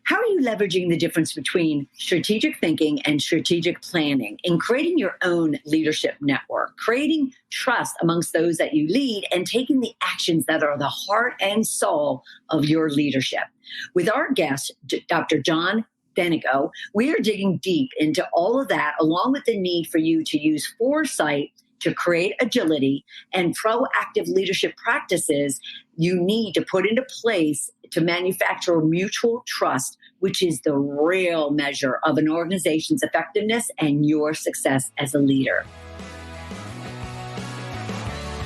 How are you leveraging the difference between strategic thinking and strategic planning in creating your own leadership network, creating trust amongst those that you lead, and taking the actions that are the heart and soul of your leadership? With our guest, Dr. John Dentico, we are digging deep into all of that, along with the need for you to use foresight to create agility and proactive leadership practices you need to put into place to manufacture mutual trust, which is the real measure of an organization's effectiveness and your success as a leader.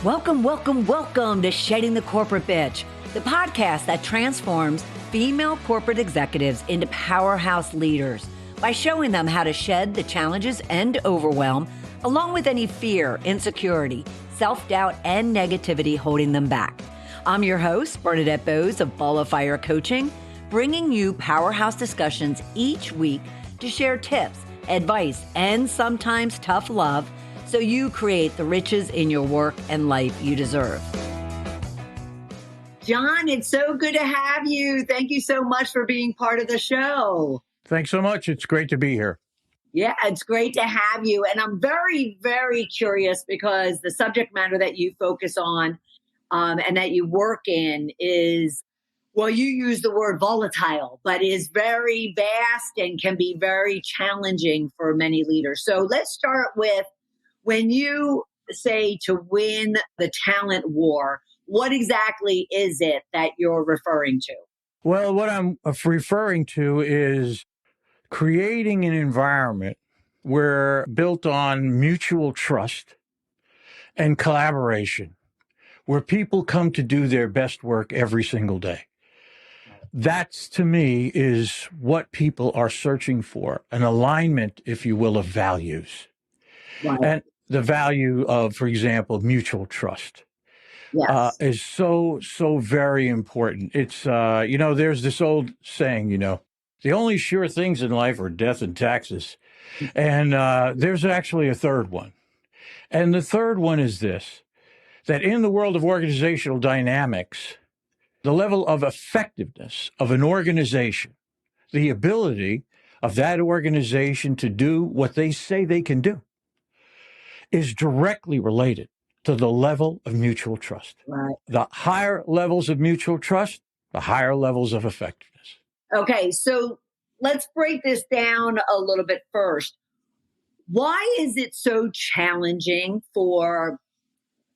Welcome to Shedding the Corporate Bitch, the podcast that transforms female corporate executives into powerhouse leaders by showing them how to shed the challenges and overwhelm, along with any fear, insecurity, self-doubt, and negativity holding them back. I'm your host, Bernadette Bose of Ball of Fire Coaching, bringing you powerhouse discussions each week to share tips, advice, and sometimes tough love so you create the riches in your work and life you deserve. John, it's so good to have you. Thank you so much for being part of the show. Thanks so much. It's great to be here. Yeah, it's great to have you. And I'm very, very curious because the subject matter that you focus on and that you work in is, well, you use the word volatile, but is very vast and can be very challenging for many leaders. So let's start with, when you say to win the talent war, what exactly is it that you're referring to? Well, what I'm referring to is creating an environment where built on mutual trust and collaboration, where people come to do their best work every single day. That's, to me, is what people are searching for, an alignment, if you will, of values. Right. And the value of, for example, mutual trust. Yes. Is so very important. It's, there's this old saying, the only sure things in life are death and taxes. And there's actually a third one. And the third one is this, that in the world of organizational dynamics, the level of effectiveness of an organization, the ability of that organization to do what they say they can do, is directly related to the level of mutual trust. Right. The higher levels of mutual trust, the higher levels of effectiveness. Okay, so let's break this down a little bit first. Why is it so challenging for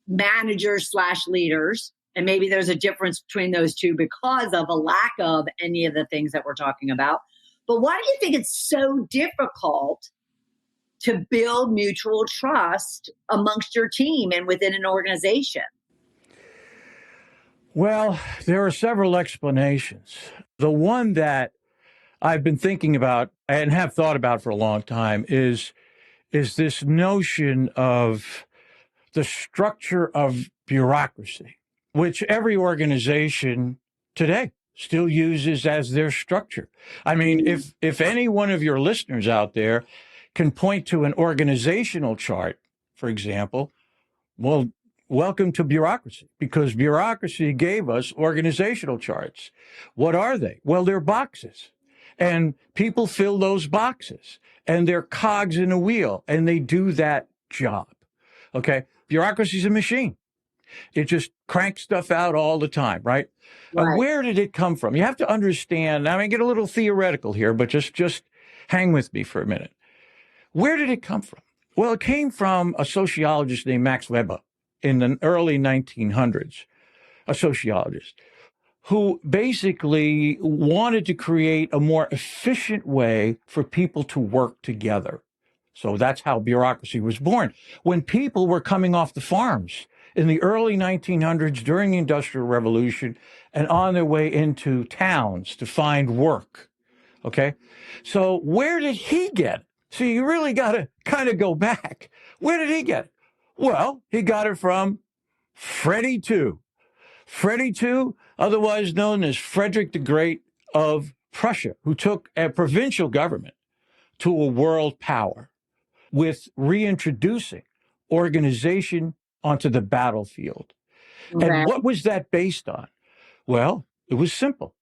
managers / leaders? And maybe there's a difference between those two because of a lack of any of the things that we're talking about. But why do you think it's so difficult to build mutual trust amongst your team and within an organization? Well, there are several explanations. The one that I've been thinking about and have thought about for a long time is this notion of the structure of bureaucracy, which every organization today still uses as their structure. I mean, if any one of your listeners out there can point to an organizational chart, for example, well, welcome to bureaucracy, because bureaucracy gave us organizational charts. What are they? Well, they're boxes, and people fill those boxes, and they're cogs in a wheel, and they do that job. Okay? Bureaucracy is a machine. It just cranks stuff out all the time, right? Right. Where did it come from? You have to understand. I mean, get a little theoretical here, but just hang with me for a minute. Where did it come from? Well, it came from a sociologist named Max Weber in the early 1900s, a sociologist who basically wanted to create a more efficient way for people to work together. So that's how bureaucracy was born. When people were coming off the farms in the early 1900s during the Industrial Revolution and on their way into towns to find work, okay? So where did he get it? So you really got to kind of go back. Where did he get it? Well, he got it from Freddie II. Freddie II, otherwise known as Frederick the Great of Prussia, who took a provincial government to a world power with reintroducing organization onto the battlefield. Okay. And what was that based on? Well, it was simple.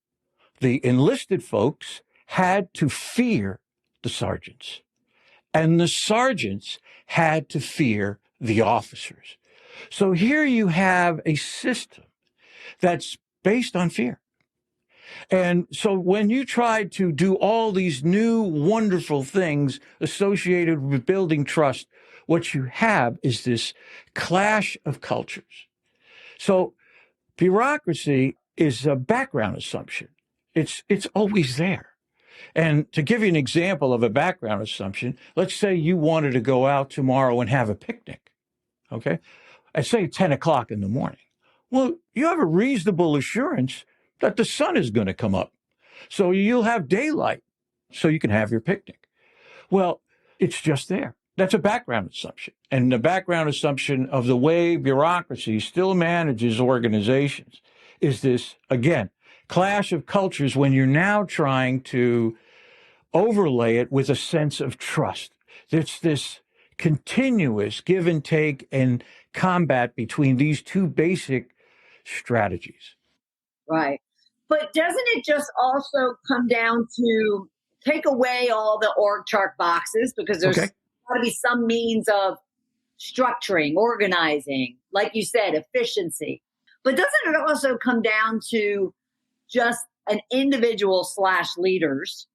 The enlisted folks had to fear the sergeants, and the sergeants had to fear the officers. So here you have a system that's based on fear. And so when you try to do all these new wonderful things associated with building trust, what you have is this clash of cultures. So bureaucracy is a background assumption. It's always there. And to give you an example of a background assumption, let's say you wanted to go out tomorrow and have a picnic, okay? At say 10 o'clock in the morning. Well, you have a reasonable assurance that the sun is going to come up. So you'll have daylight so you can have your picnic. Well, it's just there. That's a background assumption. And the background assumption of the way bureaucracy still manages organizations is this, again, clash of cultures when you're now trying to overlay it with a sense of trust. It's this continuous give and take and combat between these two basic strategies. Right. But doesn't it just also come down to take away all the org chart boxes, because there's got to be some means of structuring, organizing, like you said, efficiency. But doesn't it also come down to just an individual / leaders,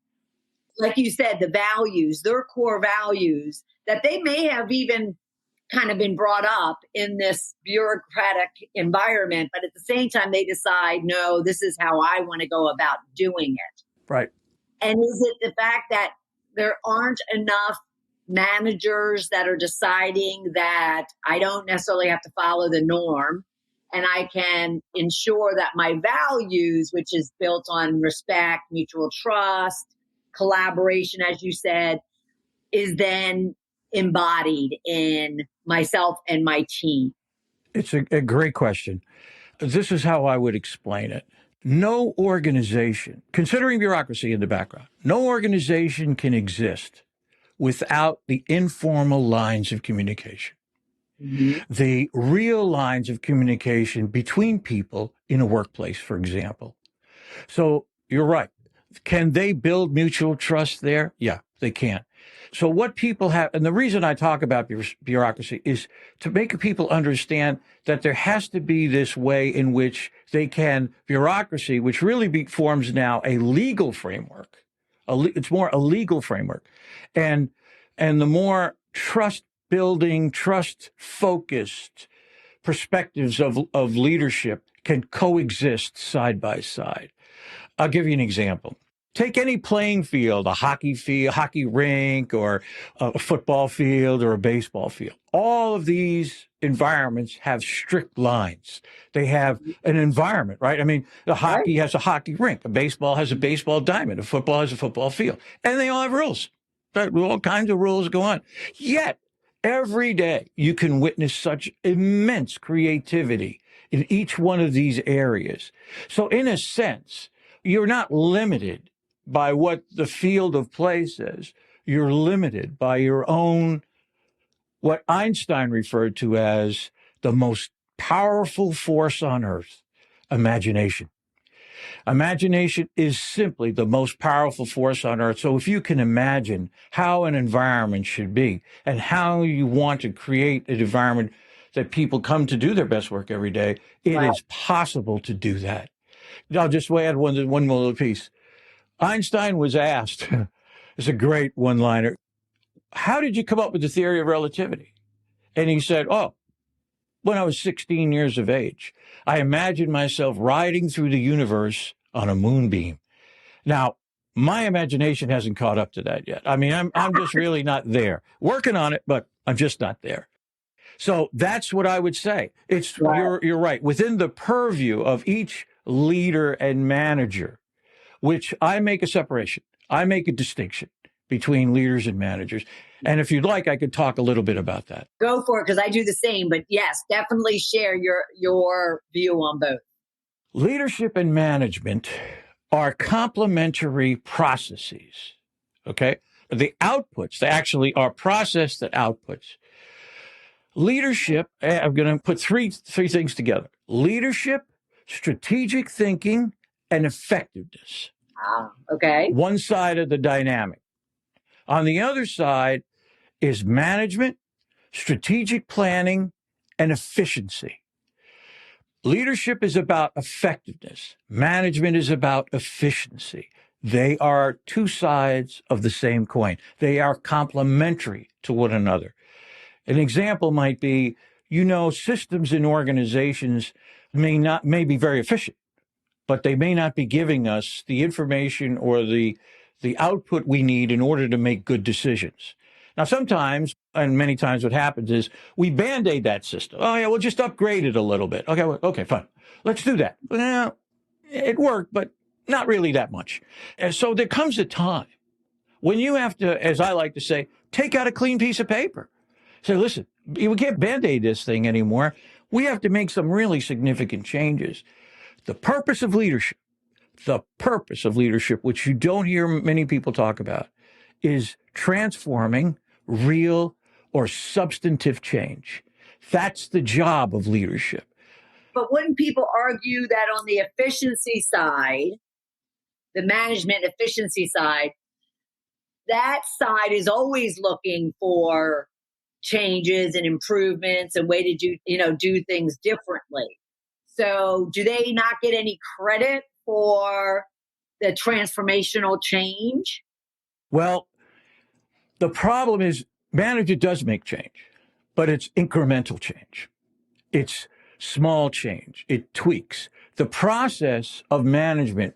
like you said, the values, their core values that they may have even kind of been brought up in this bureaucratic environment, but at the same time, they decide, no, this is how I want to go about doing it. Right. And is it the fact that there aren't enough managers that are deciding that I don't necessarily have to follow the norm and I can ensure that my values, which is built on respect, mutual trust, collaboration, as you said, is then embodied in myself and my team? It's a great question. This is how I would explain it. No organization, considering bureaucracy in the background, no organization can exist without the informal lines of communication. Mm-hmm. The real lines of communication between people in a workplace, for example. So you're right. Can they build mutual trust there? Yeah, they can. So what people have, and the reason I talk about bureaucracy is to make people understand that there has to be this way in which they can, bureaucracy, which really forms now a legal framework. It's more a legal framework. And the more trust building, trust focused perspectives of leadership can coexist side by side. I'll give you an example. Take any playing field, a hockey rink, or a football field, or a baseball field. All of these environments have strict lines. They have an environment, right? I mean, the hockey has a hockey rink. A baseball has a baseball diamond. A football has a football field. And they all have rules. All kinds of rules go on. Yet, every day, you can witness such immense creativity in each one of these areas. So in a sense, you're not limited by what the field of play says. You're limited by your own, what Einstein referred to as the most powerful force on earth, imagination. Imagination is simply the most powerful force on earth. So if you can imagine how an environment should be and how you want to create an environment that people come to do their best work every day, it is possible to do that. I'll just add one more little piece. Einstein was asked, it's a great one-liner, how did you come up with the theory of relativity? And he said, when I was 16 years of age, I imagined myself riding through the universe on a moonbeam. Now, my imagination hasn't caught up to that yet. I mean, I'm just really not there. Working on it, but I'm just not there. So that's what I would say. You're right. Within the purview of each leader and manager, which I make a separation. I make a distinction between leaders and managers. And if you'd like, I could talk a little bit about that. Go for it, because I do the same. But yes, definitely share your view on both. Leadership and management are complementary processes, okay? The outputs, they actually are process that outputs. Leadership, I'm going to put three things together. Leadership, strategic thinking, and effectiveness. Okay. One side of the dynamic. On the other side is management, strategic planning, and efficiency. Leadership is about effectiveness. Management is about efficiency. They are two sides of the same coin. They are complementary to one another. An example might be, systems in organizations may be very efficient, but they may not be giving us the information or the output we need in order to make good decisions. Now, sometimes, and many times what happens is we Band-Aid that system. Oh, yeah, we'll just upgrade it a little bit. Okay, fine. Let's do that. Well, it worked, but not really that much. And so there comes a time when you have to, as I like to say, take out a clean piece of paper. Say, listen, we can't Band-Aid this thing anymore. We have to make some really significant changes. The purpose of leadership, which you don't hear many people talk about, is transforming real or substantive change. That's the job of leadership. But wouldn't people argue that on the efficiency side, the management efficiency side, that side is always looking for changes and improvements and way to do things differently. So do they not get any credit for the transformational change? Well, the problem is management does make change, but it's incremental change. It's small change. It tweaks. The process of management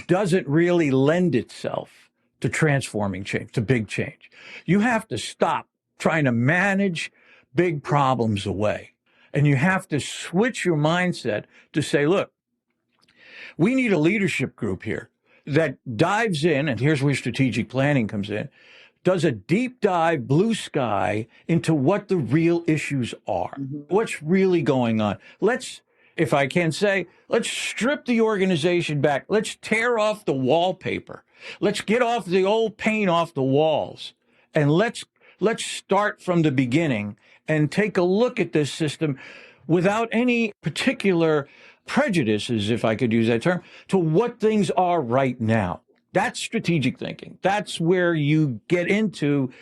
doesn't really lend itself to transforming change, to big change. You have to stop trying to manage big problems away. And you have to switch your mindset to say, look, we need a leadership group here that dives in, and here's where strategic planning comes in, does a deep dive, blue sky, into what the real issues are. What's really going on? Let's, if I can say, let's strip the organization back. Let's tear off the wallpaper. Let's get off the old paint off the walls. And let's start from the beginning and take a look at this system without any particular prejudices, if I could use that term, to what things are right now. That's strategic thinking. That's where you get into,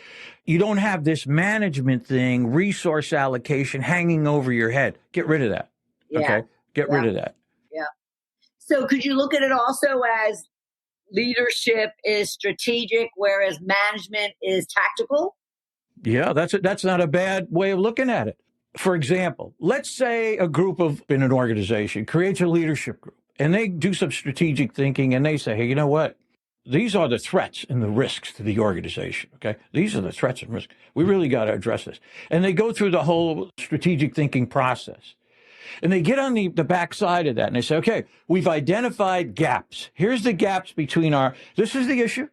you don't have this management thing, resource allocation hanging over your head. Get rid of that. Yeah. Okay? Get rid of that. Yeah. So could you look at it also as leadership is strategic, whereas management is tactical? Yeah, that's not a bad way of looking at it. For example, let's say a group in an organization creates a leadership group and they do some strategic thinking and they say, hey, you know what? These are the threats and the risks to the organization, okay? These are the threats and risks. We really got to address this. And they go through the whole strategic thinking process. And they get on the backside of that and they say, okay, we've identified gaps. Here's the gaps between this is the issue.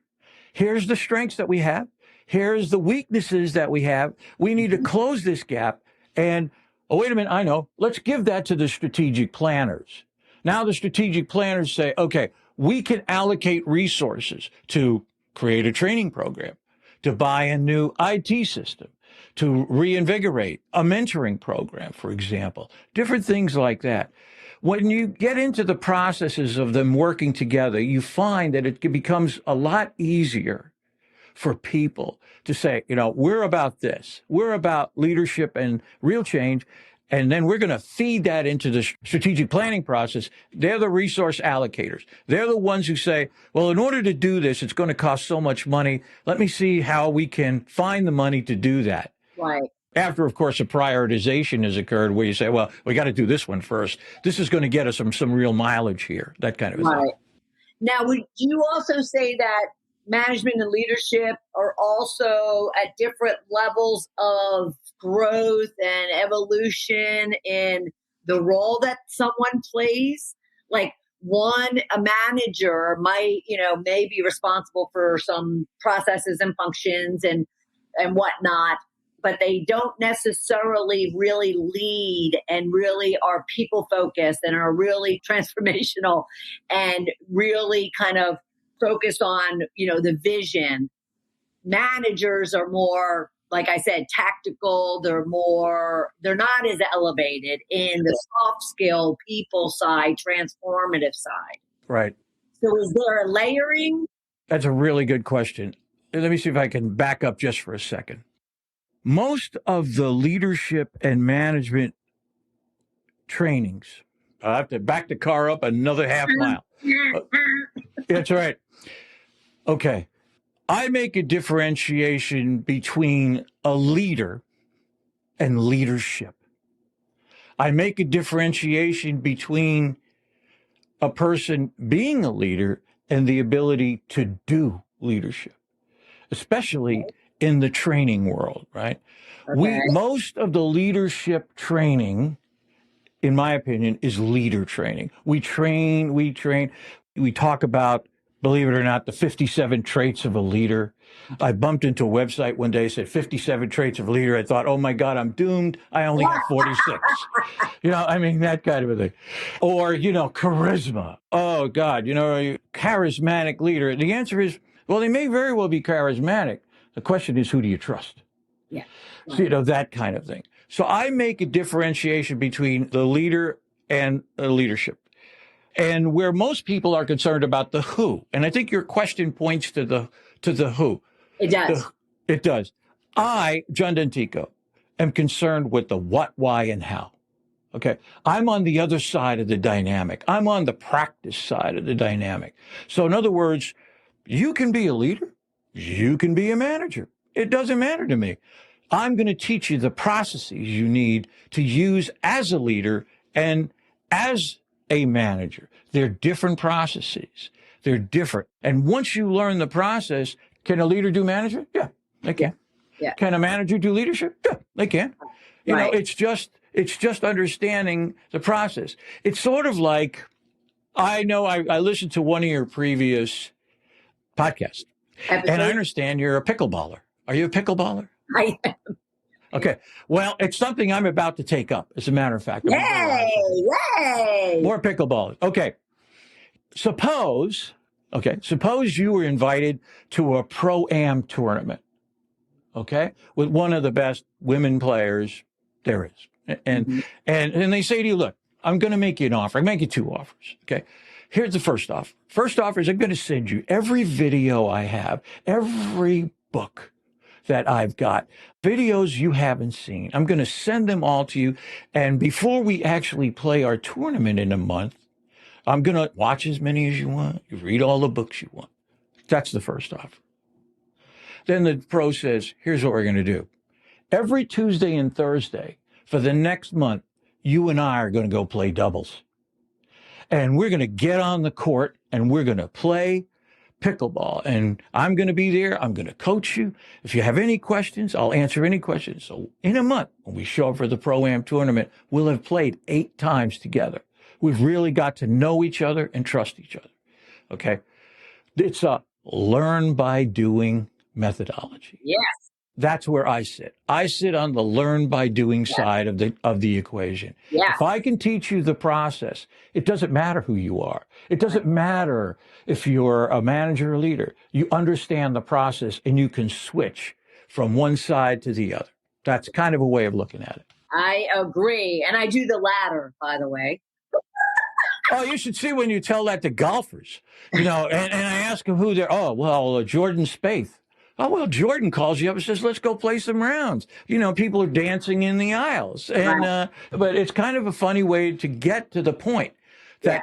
Here's the strengths that we have. Here's the weaknesses that we have. We need to close this gap. And, oh, wait a minute, I know. Let's give that to the strategic planners. Now the strategic planners say, okay, we can allocate resources to create a training program, to buy a new IT system, to reinvigorate a mentoring program, for example, different things like that. When you get into the processes of them working together, you find that it becomes a lot easier for people to say, we're about this. We're about leadership and real change. And then we're going to feed that into the strategic planning process. They're the resource allocators. They're the ones who say, well, in order to do this, it's going to cost so much money. Let me see how we can find the money to do that. Right. After, of course, a prioritization has occurred where you say, well, we got to do this one first. This is going to get us some real mileage here, that kind of thing. Now, would you also say that management and leadership are also at different levels of growth and evolution in the role that someone plays? Like a manager might, may be responsible for some processes and functions and whatnot, but they don't necessarily really lead and really are people focused and are really transformational and really kind of focused on, the vision. Managers are more, like I said, tactical. They're not as elevated in the soft skill, people side, transformative side. Right. So is there a layering? That's a really good question. Let me see if I can back up just for a second. Most of the leadership and management trainings, I have to back the car up another half mile. That's right. Okay. I make a differentiation between a leader and leadership. I make a differentiation between a person being a leader and the ability to do leadership, especially in the training world, right? Okay. Most of the leadership training, in my opinion, is leader training. We talk about, believe it or not, the 57 traits of a leader. I bumped into a website one day, said 57 traits of a leader. I thought, oh my God, I'm doomed. I only got 46. That kind of a thing. Or, charisma. Oh God, charismatic leader. The answer is, well, they may very well be charismatic. The question is, who do you trust? Yeah. So, that kind of thing. So I make a differentiation between the leader and the leadership. And where most people are concerned about the who, and I think your question points to the who. It does. It does. I, John Dentico, am concerned with the what, why, and how. Okay. I'm on the other side of the dynamic. I'm on the practice side of the dynamic. So in other words, you can be a leader. You can be a manager. It doesn't matter to me. I'm going to teach you the processes you need to use as a leader and as a manager. They're different processes. They're different. And once you learn the process, can a leader do management? Yeah, they can. Yeah. Can a manager do leadership? Yeah, they can. Right. It's just understanding the process. It's sort of like, I know I listened to one of your previous podcasts, and I understand you're a pickleballer. Are you a pickleballer? I am. Okay. Well, it's something I'm about to take up, as a matter of fact. Yay! More pickleballers. Okay. Suppose you were invited to a pro-am tournament, okay, with one of the best women players there is. And they say to you, look, I'm going to make you an offer. I make you two offers. Okay. Here's the first offer. First offer is I'm going to send you every video I have, every book that I've got, videos you haven't seen. I'm going to send them all to you. And before we actually play our tournament in a month, I'm going to watch as many as you want. You read all the books you want. That's the first offer. Then the pro says, here's what we're going to do. Every Tuesday and Thursday for the next month, you and I are going to go play doubles. And we're going to get on the court and we're going to play pickleball. And I'm going to be there. I'm going to coach you. If you have any questions, I'll answer any questions. So in a month, when we show up for the Pro-Am tournament, we'll have played 8 times together. We've really got to know each other and trust each other. Okay. It's a learn by doing methodology. Yes. That's where I sit. I sit on the learn by doing side of the equation. Yeah. If I can teach you the process, it doesn't matter who you are. It doesn't matter if you're a manager or leader. You understand the process and you can switch from one side to the other. That's kind of a way of looking at it. I agree. And I do the latter, by the way. Oh, you should see when you tell that to golfers, and I ask them who they're, Jordan Spieth. Oh, well, Jordan calls you up and says, let's go play some rounds. People are dancing in the aisles. And, but it's kind of a funny way to get to the point that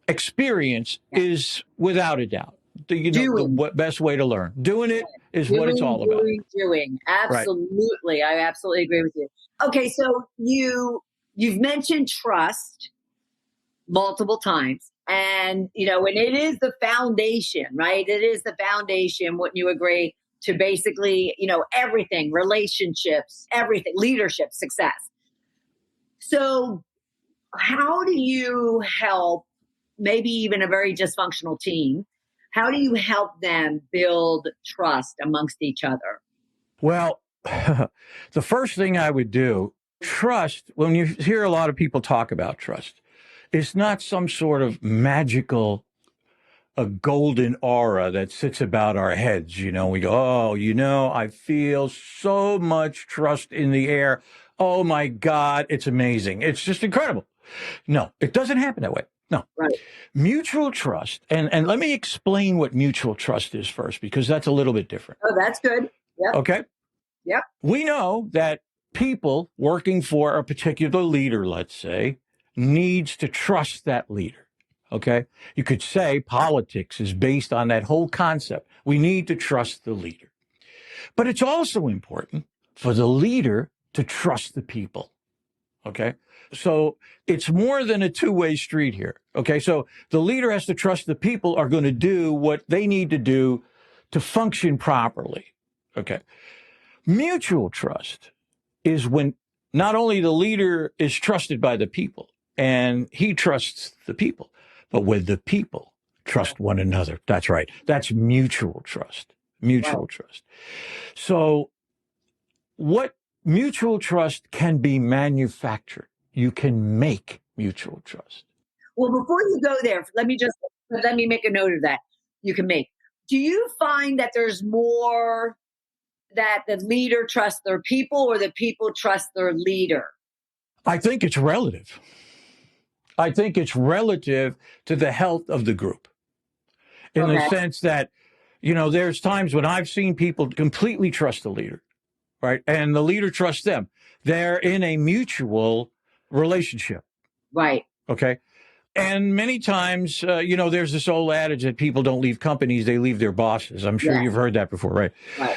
experience is without a doubt the best way to learn. Doing it is what it's all about. Doing. Absolutely. Right. I absolutely agree with you. Okay. So you've mentioned trust multiple times. And, and it is the foundation, right? It is the foundation. Wouldn't you agree? To basically, everything, relationships, everything, leadership, success. So how do you help maybe even a very dysfunctional team? How do you help them build trust amongst each other? Well, the first thing I would do, trust, when you hear a lot of people talk about trust, it's not some sort of magical a golden aura that sits about our heads. We go, I feel so much trust in the air. Oh my God, it's amazing. It's just incredible. No, it doesn't happen that way. No. Right. Mutual trust, and let me explain what mutual trust is first, because that's a little bit different. Oh, that's good. Yep. Okay? Yep. We know that people working for a particular leader, let's say, needs to trust that leader. Okay? You could say politics is based on that whole concept. We need to trust the leader. But it's also important for the leader to trust the people. Okay? So it's more than a two-way street here. Okay? So the leader has to trust the people are going to do what they need to do to function properly. Okay? Mutual trust is when not only the leader is trusted by the people and he trusts the people, but when the people trust one another. That's right. That's mutual trust. Mutual trust. So what mutual trust can be manufactured. You can make mutual trust. Well, before you go there, let me make a note of that. You can make. Do you find that there's more that the leader trusts their people or the people trust their leader? I think it's relative. I think it's relative to the health of the group in the sense that, there's times when I've seen people completely trust the leader, right? And the leader trusts them. They're in a mutual relationship. Right. Okay. And many times, there's this old adage that people don't leave companies, they leave their bosses. I'm sure you've heard that before, right?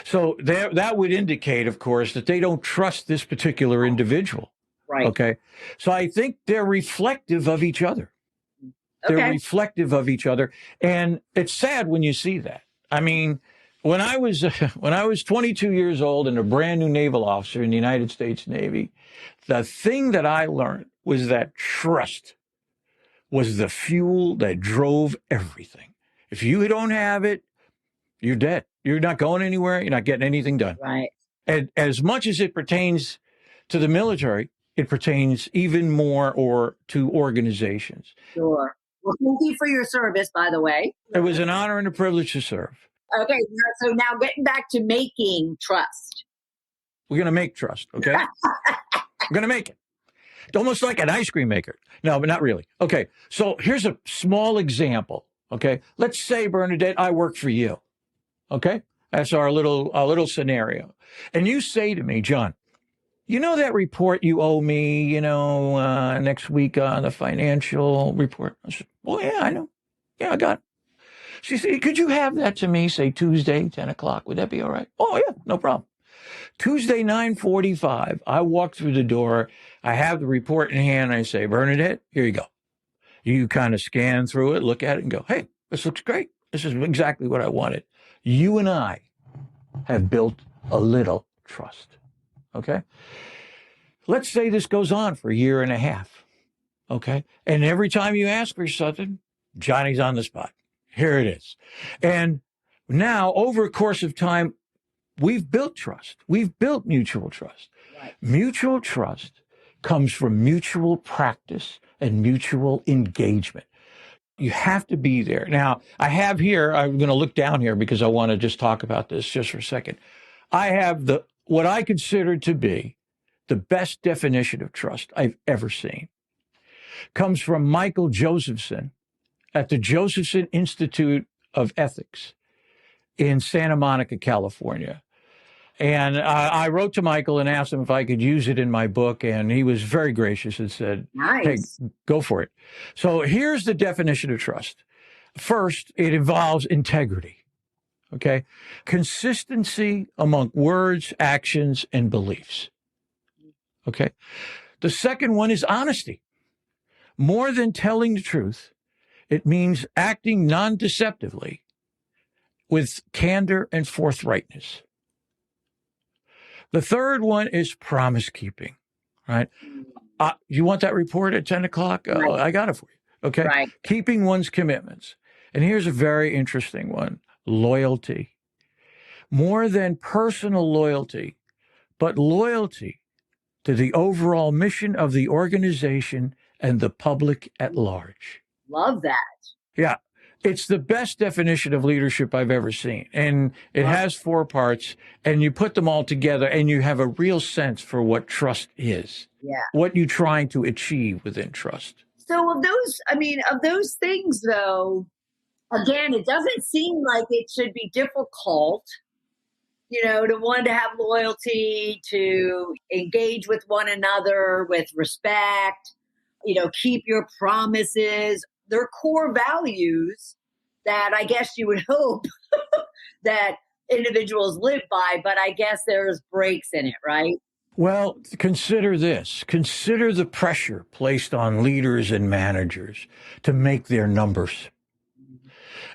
So that would indicate, of course, that they don't trust this particular individual. Right. Okay. So I think they're reflective of each other. They're reflective of each other. And it's sad when you see that. I mean, when I was 22 years old and a brand new naval officer in the United States Navy, the thing that I learned was that trust was the fuel that drove everything. If you don't have it, you're dead. You're not going anywhere. You're not getting anything done. Right. And as much as it pertains to the military, it pertains even more to organizations. Sure. Well, thank you for your service, by the way. It was an honor and a privilege to serve. Okay. So now getting back to making trust. We're going to make trust, okay? We're going to make it. Almost like an ice cream maker. No, but not really. Okay, so here's a small example, okay? Let's say, Bernadette, I work for you, okay? That's our little scenario. And you say to me, John, you know that report you owe me, next week on the financial report? I said, oh, yeah, I know. Yeah, I got it. She said, could you have that to me, say, Tuesday, 10 o'clock? Would that be all right? Oh, yeah, no problem. Tuesday, 9:45, I walk through the door. I have the report in hand. I say, Bernadette, here you go. You kind of scan through it, look at it, and go, hey, this looks great. This is exactly what I wanted. You and I have built a little trust, okay? Let's say this goes on for a year and a half, okay? And every time you ask for something, Johnny's on the spot. Here it is. And now, over a course of time, we've built trust. We've built mutual trust. Right. Mutual trust comes from mutual practice and mutual engagement. You have to be there. Now, I have here, I'm going to look down here because I want to just talk about this just for a second. I have what I consider to be the best definition of trust I've ever seen. Comes from Michael Josephson at the Josephson Institute of Ethics in Santa Monica, California. And I wrote to Michael and asked him if I could use it in my book, and he was very gracious and said, nice. Hey, go for it. So here's the definition of trust. First, it involves integrity, okay? Consistency among words, actions, and beliefs, okay? The second one is honesty. More than telling the truth, it means acting non-deceptively with candor and forthrightness. The third one is promise keeping, right? You want that report at 10 o'clock? Right. I got it for you, okay? Right. Keeping one's commitments. And here's a very interesting one, loyalty. More than personal loyalty, but loyalty to the overall mission of the organization and the public at large. Love that. Yeah. It's the best definition of leadership I've ever seen. And it has 4 parts, and you put them all together and you have a real sense for what trust is. Yeah. What you're trying to achieve within trust. So of those things though, again, it doesn't seem like it should be difficult, to want to have loyalty, to engage with one another with respect, keep your promises. They're core values that I guess you would hope that individuals live by, but I guess there's breaks in it, right? Well, consider this. Consider the pressure placed on leaders and managers to make their numbers.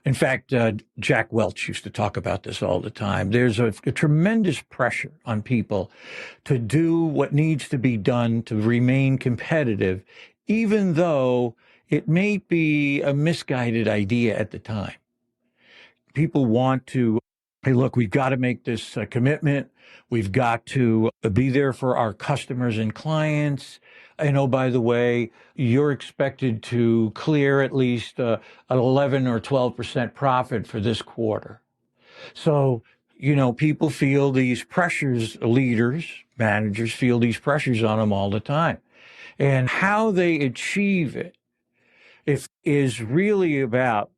In fact, Jack Welch used to talk about this all the time. There's a tremendous pressure on people to do what needs to be done to remain competitive, even though it may be a misguided idea at the time. People want to, hey, look, we've got to make this commitment. We've got to be there for our customers and clients. And oh, by the way, you're expected to clear at least an 11 or 12% profit for this quarter. So, people feel these pressures, leaders, managers feel these pressures on them all the time. And how they achieve it is really about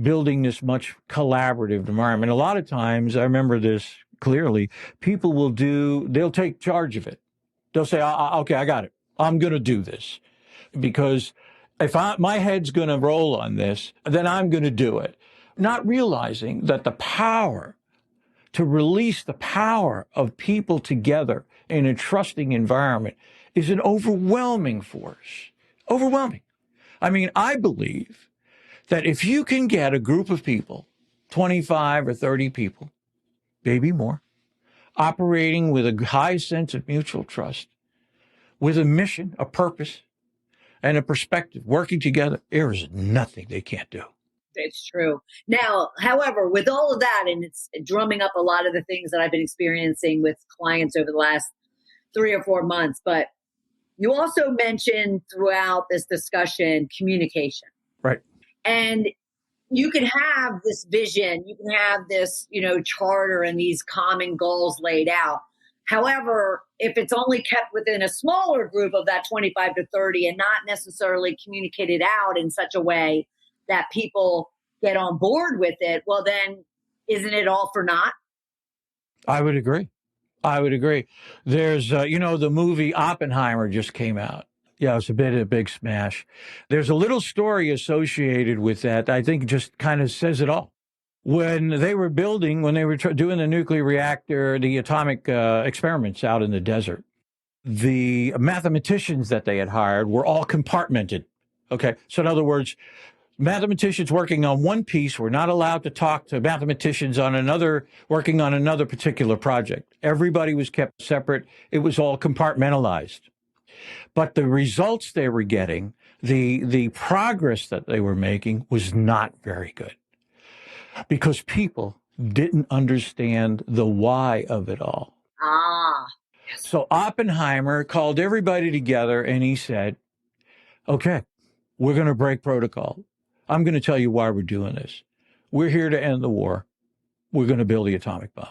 building this much collaborative environment. A lot of times, I remember this clearly, they'll take charge of it. They'll say, okay, I got it. I'm going to do this because if my head's going to roll on this, then I'm going to do it. Not realizing that the power to release the power of people together in a trusting environment is an overwhelming force. Overwhelming. I mean, I believe that if you can get a group of people, 25 or 30 people, maybe more, operating with a high sense of mutual trust, with a mission, a purpose, and a perspective, working together, there is nothing they can't do. It's true. Now, however, with all of that, and it's drumming up a lot of the things that I've been experiencing with clients over the last 3 or 4 months, but you also mentioned throughout this discussion communication. Right. And you can have this vision, you can have this, charter and these common goals laid out. However, if it's only kept within a smaller group of that 25 to 30 and not necessarily communicated out in such a way that people get on board with it, well, then isn't it all for naught? I would agree. There's, the movie Oppenheimer just came out. Yeah, it's a big smash. There's a little story associated with that I think just kind of says it all. When they were doing the nuclear reactor, the atomic experiments out in the desert, the mathematicians that they had hired were all compartmented. Okay. So in other words, mathematicians working on one piece were not allowed to talk to mathematicians working on another particular project. Everybody was kept separate. It was all compartmentalized. But the results they were getting, the progress that they were making was not very good because people didn't understand the why of it all. So Oppenheimer called everybody together and he said, okay, we're going to break protocol. I'm going to tell you why we're doing this. We're here to end the war. We're going to build the atomic bomb.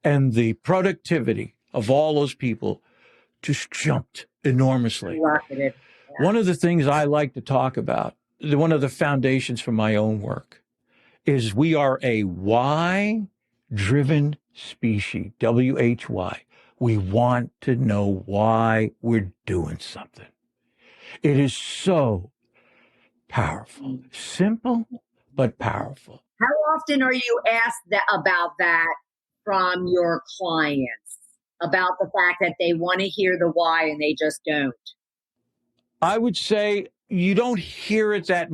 And the productivity of all those people just jumped enormously. Yeah. One of the things I like to talk about, one of the foundations for my own work, is we are a why-driven species, WHY. We want to know why we're doing something. It is so powerful, simple, but powerful. How often are you asked about that from your clients, about the fact that they want to hear the why and they just don't? I would say you don't hear it as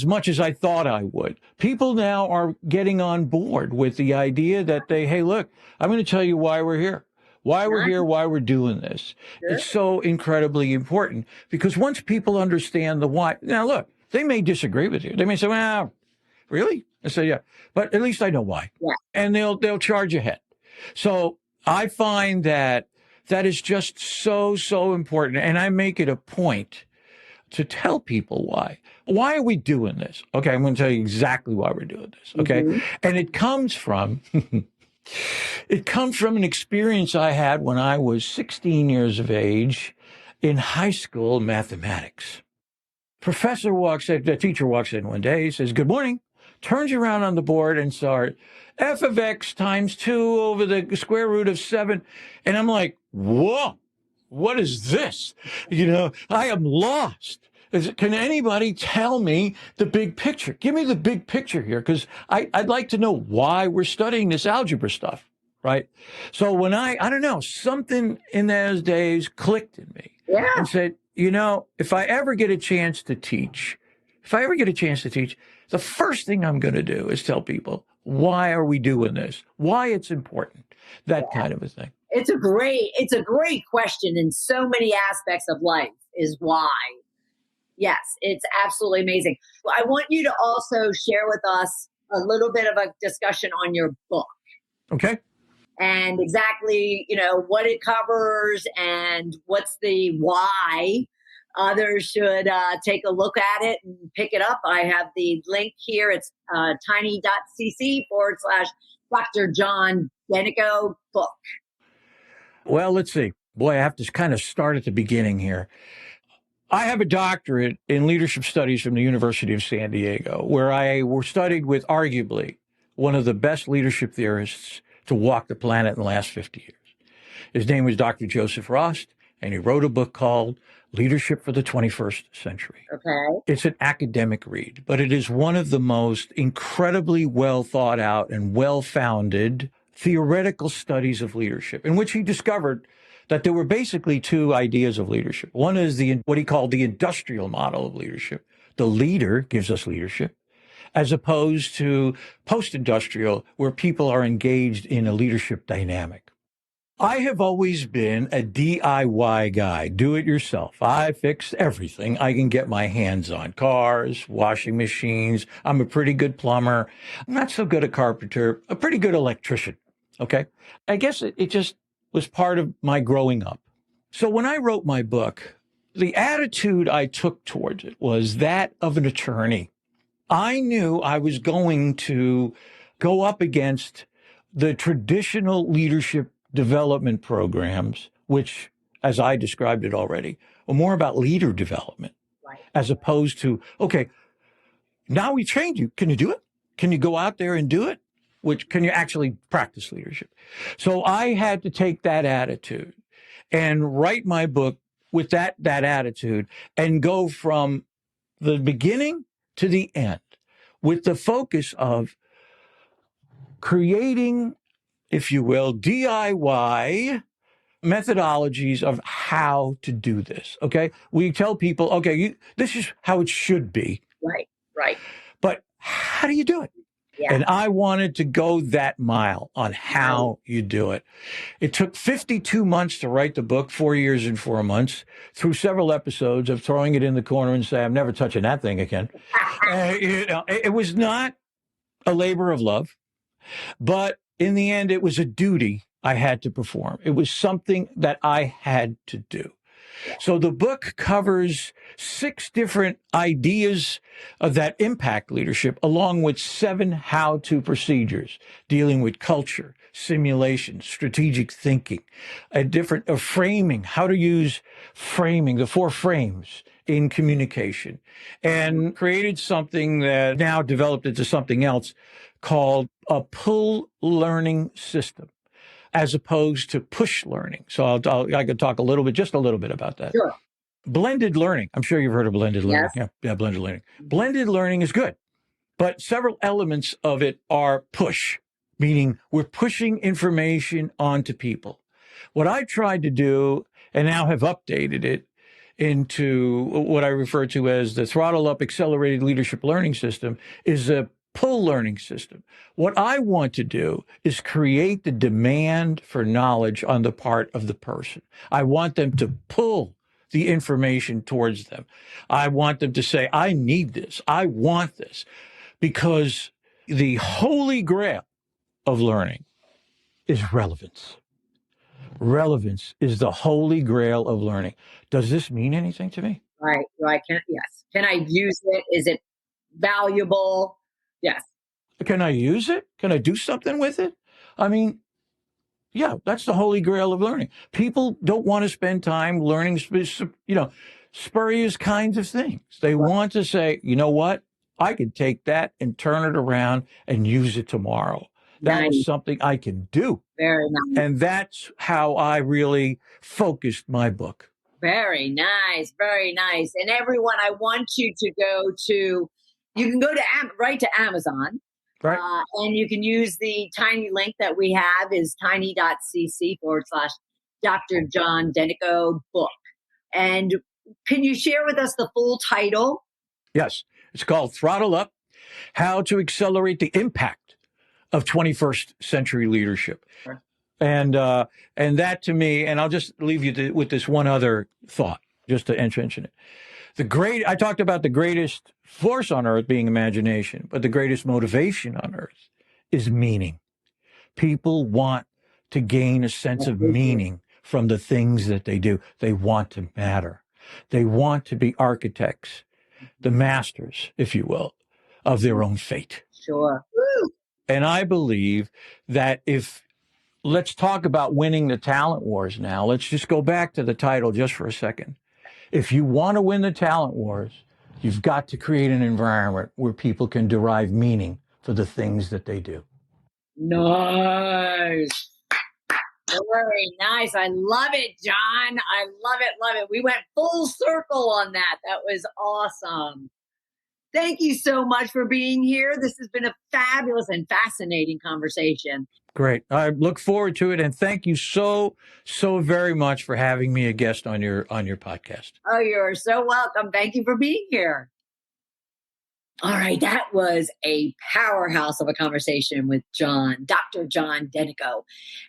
much as I thought I would. People now are getting on board with the idea that hey, look, I'm going to tell you why we're here. Why we're here, why we're doing this. Sure. It's so incredibly important because once people understand the why, now look, they may disagree with you. They may say, well, really? I say, yeah, but at least I know why. Yeah. And they'll charge ahead. So I find that is just so important. And I make it a point to tell people why. Why are we doing this? Okay, I'm going to tell you exactly why we're doing this. Okay. Mm-hmm. And it comes from an experience I had when I was 16 years of age in high school mathematics. The teacher walks in one day, he says, "Good morning," turns around on the board and starts, f of x times 2 over the square root of 7. And I'm like, whoa, what is this? I am lost. Can anybody tell me the big picture? Give me the big picture here, because I'd like to know why we're studying this algebra stuff, right? So when I don't know, something in those days clicked in me and said, if I ever get a chance to teach, the first thing I'm going to do is tell people, why are we doing this? Why it's important, that kind of a thing. It's a great question in so many aspects of life is why. Yes, it's absolutely amazing. I want you to also share with us a little bit of a discussion on your book. Okay. And exactly, what it covers and what's the why. Others should take a look at it and pick it up. I have the link here. It's tiny.cc/Dr. John Dentico book. Well, let's see. Boy, I have to kind of start at the beginning here. I have a doctorate in leadership studies from the University of San Diego, where I studied with arguably one of the best leadership theorists to walk the planet in the last 50 years. His name was Dr. Joseph Rost, and he wrote a book called Leadership for the 21st Century. Okay. It's an academic read, but it is one of the most incredibly well thought out and well-founded theoretical studies of leadership, in which he discovered that there were basically two ideas of leadership. One is what he called the industrial model of leadership. The leader gives us leadership, as opposed to post-industrial, where people are engaged in a leadership dynamic. I have always been a DIY guy, do it yourself. I fix everything I can get my hands on. Cars, washing machines. I'm a pretty good plumber. I'm not so good a carpenter, a pretty good electrician. Okay. I guess it just was part of my growing up. So when I wrote my book, the attitude I took towards it was that of an attorney. I knew I was going to go up against the traditional leadership development programs, which, as I described it already, are more about leader development, Right. As opposed to, okay, now we trained you. Can you do it? Can you go out there and do it? Can you actually practice leadership? So I had to take that attitude and write my book with that attitude and go from the beginning to the end with the focus of creating, if you will, DIY methodologies of how to do this. Okay. We tell people, okay, this is how it should be. Right. But how do you do it? Yeah. And I wanted to go that mile on how you do it. It took 52 months to write the book, 4 years and 4 months, through several episodes of throwing it in the corner and saying, I'm never touching that thing again. It was not a labor of love, but in the end, it was a duty I had to perform. It was something that I had to do. So the book covers 6 different ideas that impact leadership, along with 7 how-to procedures dealing with culture, simulation, strategic thinking, a framing, how to use framing, the 4 frames in communication, and created something that now developed into something else called a pull learning system, as opposed to push learning. So I could talk just a little bit about that. Sure. Blended learning. I'm sure you've heard of blended learning. Yes. Yeah, blended learning. Blended learning is good, but several elements of it are push, meaning we're pushing information onto people. What I tried to do, and now have updated it into what I refer to as the throttle up accelerated leadership learning system, is a pull learning system. What I want to do is create the demand for knowledge on the part of the person. I want them to pull the information towards them. I want them to say, I need this. I want this. Because the holy grail of learning is relevance. Relevance is the holy grail of learning. Does this mean anything to me? Right. Yes. Can I use it? Is it valuable? Yes. Can I use it? Can I do something with it? I mean, Yeah, that's the holy grail of learning. People don't want to spend time learning, spurious kinds of things. They want to say, you know what? I could take that and turn it around and use it tomorrow. That is Nice. something I can do. Very nice. And that's how I really focused my book. Very nice. Very nice. And everyone, I want you to you can go to right to Amazon. Right. And you can use the tiny link that we have is tiny.cc/Dr. John Dentico book. And can you share with us the full title? Yes. It's called Throttle Up: How to Accelerate the Impact of 21st Century Leadership. And that to me, and I'll just leave you with this one other thought, just to mention it. I talked about the greatest force on earth being imagination, but the greatest motivation on earth is meaning. People want to gain a sense of meaning from the things that they do. They want to matter. They want to be architects, the masters, if you will, of their own fate. Sure. Woo! And I believe that let's talk about winning the talent wars now. Let's just go back to the title just for a second. If you want to win the talent wars, you've got to create an environment where people can derive meaning for the things that they do. Nice. Very nice. I love it, John. I love it. Love it. We went full circle on that. That was awesome. Thank you so much for being here. This has been a fabulous and fascinating conversation. Great. I look forward to it. And thank you so very much for having me a guest on your podcast. Oh, you're so welcome. Thank you for being here. All right. That was a powerhouse of a conversation with Dr. John Dentico.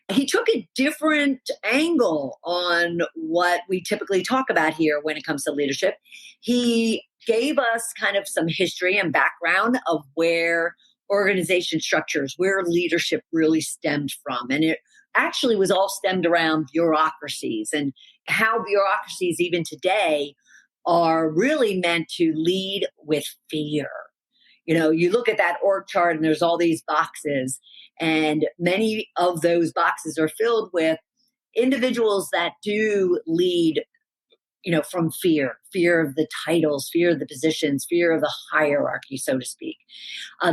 He took a different angle on what we typically talk about here when it comes to leadership. He gave us kind of some history and background of where organization structures, where leadership really stemmed from. And it actually was all stemmed around bureaucracies and how bureaucracies even today are really meant to lead with fear. You look at that org chart and there's all these boxes, and many of those boxes are filled with individuals that do lead, from fear of the titles, fear of the positions, fear of the hierarchy, so to speak.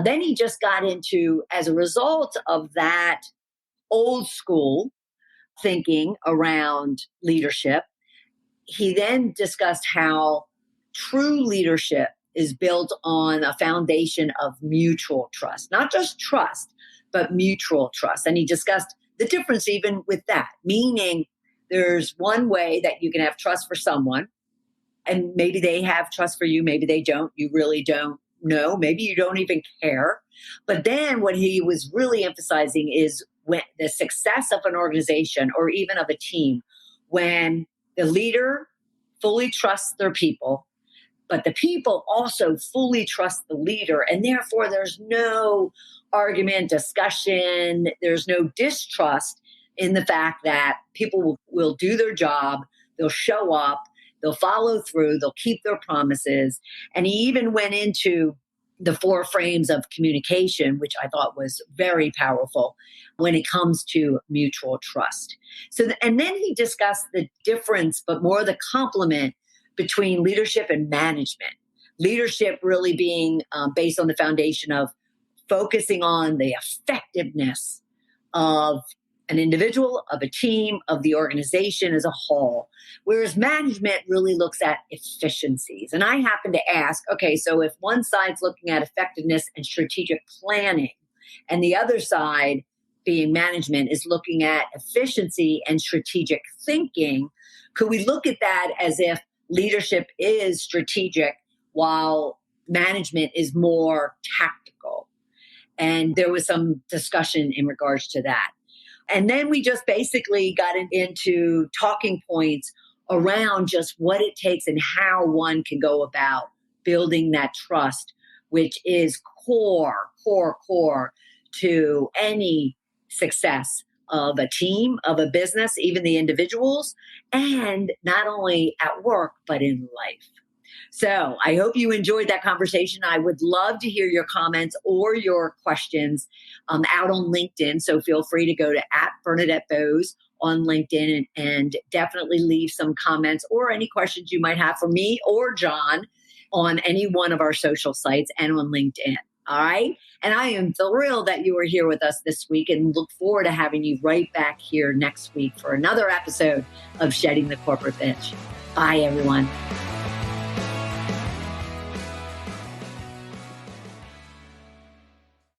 Then he just got into, as a result of that old school thinking around leadership, he then discussed how true leadership is built on a foundation of mutual trust, not just trust, but mutual trust. And he discussed the difference even with that, meaning there's one way that you can have trust for someone, and maybe they have trust for you, maybe they don't, you really don't know, maybe you don't even care. But then what he was really emphasizing is when the success of an organization or even of a team, when the leader fully trusts their people, but the people also fully trust the leader. And therefore, there's no argument, discussion, there's no distrust in the fact that people will do their job, they'll show up, they'll follow through, they'll keep their promises. And he even went into the 4 frames of communication, which I thought was very powerful when it comes to mutual trust. And then he discussed the difference, but more the complement between leadership and management. Leadership really being based on the foundation of focusing on the effectiveness of an individual, of a team, of the organization as a whole. Whereas management really looks at efficiencies. And I happen to ask, okay, so if one side's looking at effectiveness and strategic planning, and the other side, being management, is looking at efficiency and strategic thinking, could we look at that as if leadership is strategic while management is more tactical? And there was some discussion in regards to that. And then we just basically got into talking points around just what it takes and how one can go about building that trust, which is core to any success of a team, of a business, even the individuals, and not only at work, but in life. So I hope you enjoyed that conversation. I would love to hear your comments or your questions out on LinkedIn. So feel free to go to @BernadetteBose on LinkedIn and definitely leave some comments or any questions you might have for me or John on any one of our social sites and on LinkedIn. All right. And I am thrilled that you are here with us this week and look forward to having you right back here next week for another episode of Shedding the Corporate Bitch. Bye, everyone.